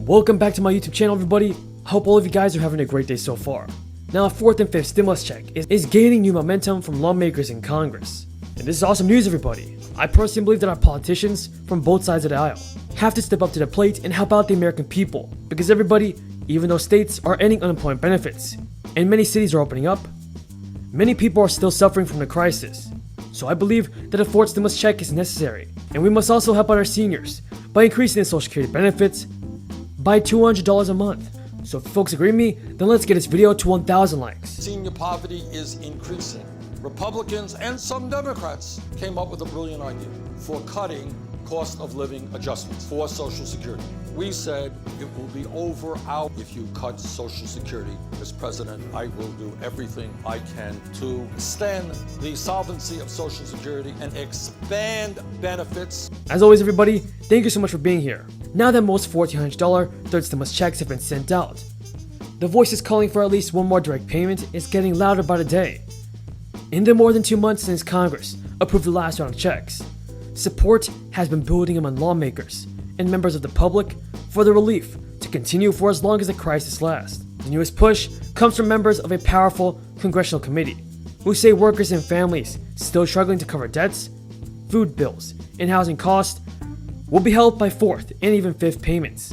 Welcome back to my YouTube channel, everybody. I hope all of you guys are having a great day so far. Now, a fourth and fifth stimulus check is gaining new momentum from lawmakers in Congress. And this is awesome news, everybody. I personally believe that our politicians from both sides of the aisle have to step up to the plate and help out the American people. Because everybody, even though states are ending unemployment benefits and many cities are opening up, many people are still suffering from the crisis. So I believe that a fourth stimulus check is necessary. And we must also help out our seniors by increasing the Social Security benefits by $200 a month. So if you folks agree with me, then let's get this video to 1,000 likes. Senior poverty is increasing. Republicans and some Democrats came up with a brilliant idea for cutting cost of living adjustments for Social Security. We said it will be over out if you cut Social Security. As president, I will do everything I can to extend the solvency of Social Security and expand benefits. As always, everybody, thank you so much for being here. Now that most $1,400 third stimulus checks have been sent out, the voices calling for at least one more direct payment is getting louder by the day. In the more than 2 months since Congress approved the last round of checks, support has been building among lawmakers and members of the public for the relief to continue for as long as the crisis lasts. The newest push comes from members of a powerful congressional committee who say workers and families still struggling to cover debts, food bills, and housing costs will be helped by fourth and even fifth payments.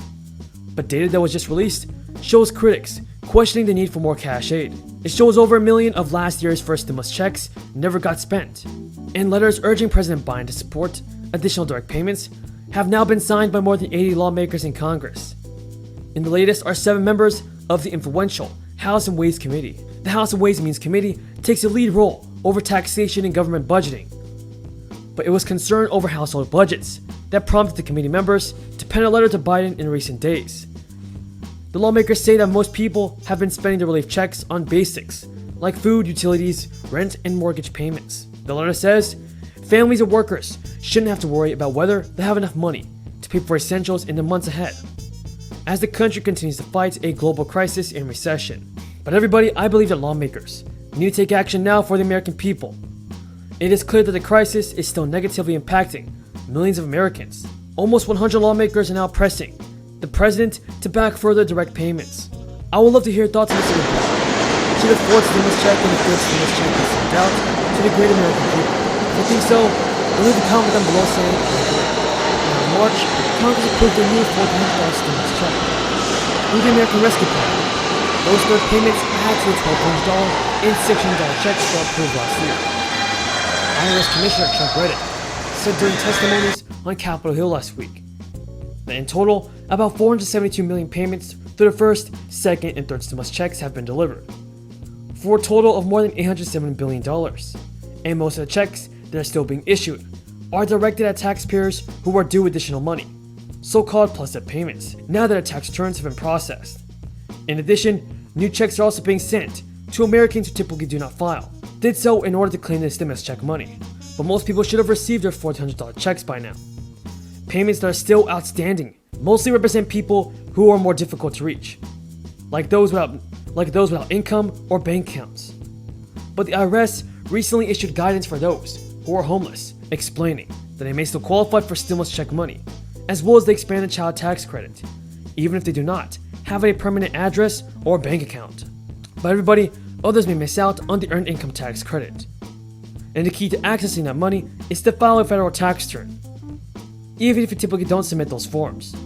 But data that was just released shows critics questioning the need for more cash aid. It shows over 1 million of last year's first stimulus checks never got spent, and letters urging President Biden to support additional direct payments have now been signed by more than 80 lawmakers in Congress. In the latest are 7 members of the influential House and Ways Committee. The House and Ways and Means Committee takes a lead role over taxation and government budgeting, but it was concern over household budgets that prompted the committee members to pen a letter to Biden in recent days. The lawmakers say that most people have been spending their relief checks on basics like food, utilities, rent, and mortgage payments. The letter says families and workers shouldn't have to worry about whether they have enough money to pay for essentials in the months ahead, as the country continues to fight a global crisis and recession. But everybody, I believe that lawmakers need to take action now for the American people. It is clear that the crisis is still negatively impacting millions of Americans. Almost 100 lawmakers are now pressing the president to back further direct payments. I would love to hear your thoughts on this video. Should a fourth stimulus check and a fifth stimulus check be sent out to the great American people? If you think so, leave a comment down below saying I agree. Now in March, Congress approved a new $1,400 stimulus check through the American Rescue Plan. Those third payments add to the $1,200 and $600 checks that were approved last year. IRS Commissioner Chuck Reddick said during testimonies on Capitol Hill last week that in total, about 472 million payments through the first, second, and third stimulus checks have been delivered, for a total of more than $807 billion. And most of the checks that are still being issued are directed at taxpayers who are due additional money, so-called plus-up payments, now that their tax returns have been processed. In addition, new checks are also being sent to Americans who typically do not file, did so in order to claim their stimulus check money. But most people should have received their $1,400 checks by now. Payments that are still outstanding mostly represent people who are more difficult to reach, like those without income or bank accounts. But the IRS recently issued guidance for those who are homeless, explaining that they may still qualify for stimulus check money, as well as the expanded child tax credit, even if they do not have a permanent address or bank account. But everybody, others may miss out on the earned income tax credit. And the key to accessing that money is to file a federal tax return, even if you typically don't submit those forms.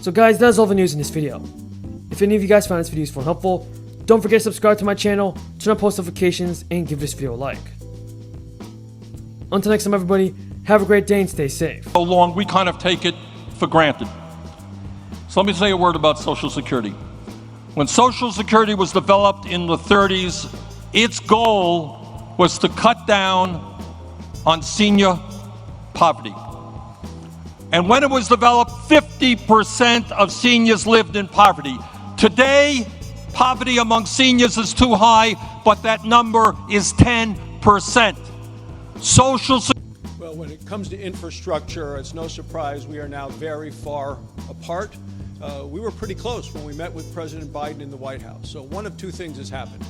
So guys, that's all the news in this video. If any of you guys found this video useful and helpful, don't forget to subscribe to my channel, turn on post notifications, and give this video a like. Until next time, everybody, have a great day and stay safe. So long, we kind of take it for granted. So let me say a word about Social Security. When Social Security was developed in the 30s, its goal was to cut down on senior poverty. And when it was developed, 50% of seniors lived in poverty. Today, poverty among seniors is too high, but that number is 10%. Well, when it comes to infrastructure, it's no surprise we are now very far apart. We were pretty close when we met with President Biden in the White House. So one of two things has happened.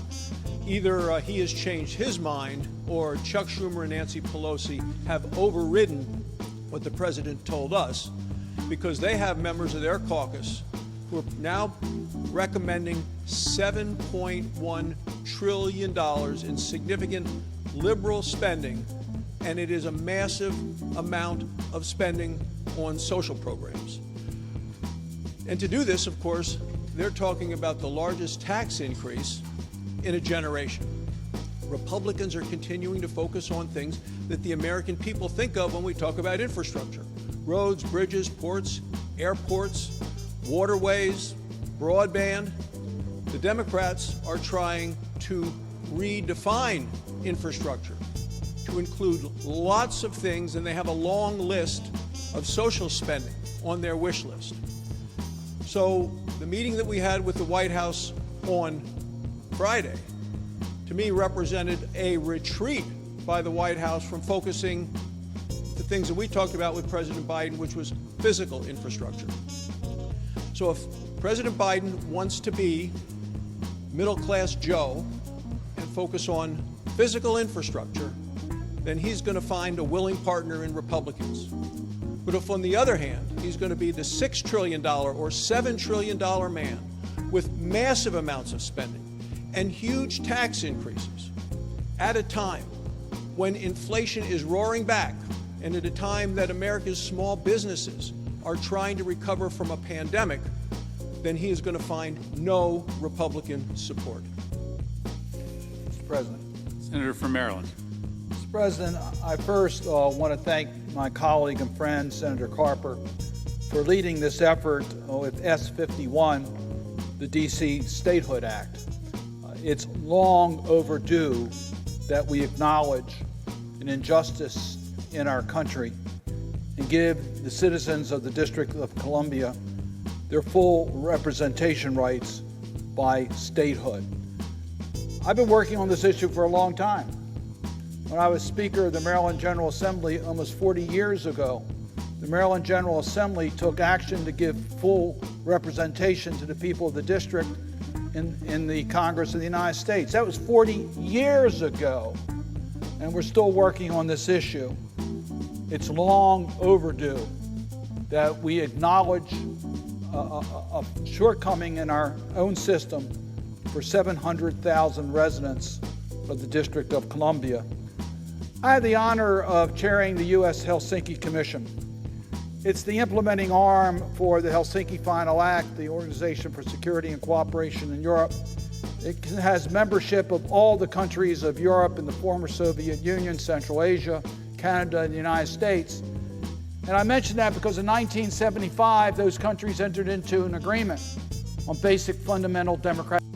Either he has changed his mind, or Chuck Schumer and Nancy Pelosi have overridden what the president told us, because they have members of their caucus who are now recommending $7.1 trillion in significant liberal spending, and it is a massive amount of spending on social programs. And to do this, of course, they're talking about the largest tax increase in a generation. Republicans are continuing to focus on things that the American people think of when we talk about infrastructure: roads, bridges, ports, airports, waterways, broadband. The Democrats are trying to redefine infrastructure to include lots of things, and they have a long list of social spending on their wish list. So the meeting that we had with the White House on Friday, to me, represented a retreat by the White House from focusing the things that we talked about with President Biden, which was physical infrastructure. So if President Biden wants to be middle-class Joe and focus on physical infrastructure, then he's going to find a willing partner in Republicans. But if, on the other hand, he's going to be the $6 trillion or $7 trillion man with massive amounts of spending and huge tax increases at a time when inflation is roaring back and at a time that America's small businesses are trying to recover from a pandemic, then he is going to find no Republican support. Mr. President. Senator from Maryland. Mr. President, I first want to thank my colleague and friend, Senator Carper, for leading this effort with S51, the D.C. Statehood Act. It's long overdue that we acknowledge an injustice in our country and give the citizens of the District of Columbia their full representation rights by statehood. I've been working on this issue for a long time. When I was Speaker of the Maryland General Assembly almost 40 years ago, the Maryland General Assembly took action to give full representation to the people of the district in the Congress of the United States. That was 40 years ago, and we're still working on this issue. It's long overdue that we acknowledge a shortcoming in our own system for 700,000 residents of the District of Columbia. I have the honor of chairing the U.S. Helsinki Commission. It's the implementing arm for the Helsinki Final Act, the Organization for Security and Cooperation in Europe. It has membership of all the countries of Europe and the former Soviet Union, Central Asia, Canada, and the United States. And I mention that because in 1975, those countries entered into an agreement on basic fundamental democratic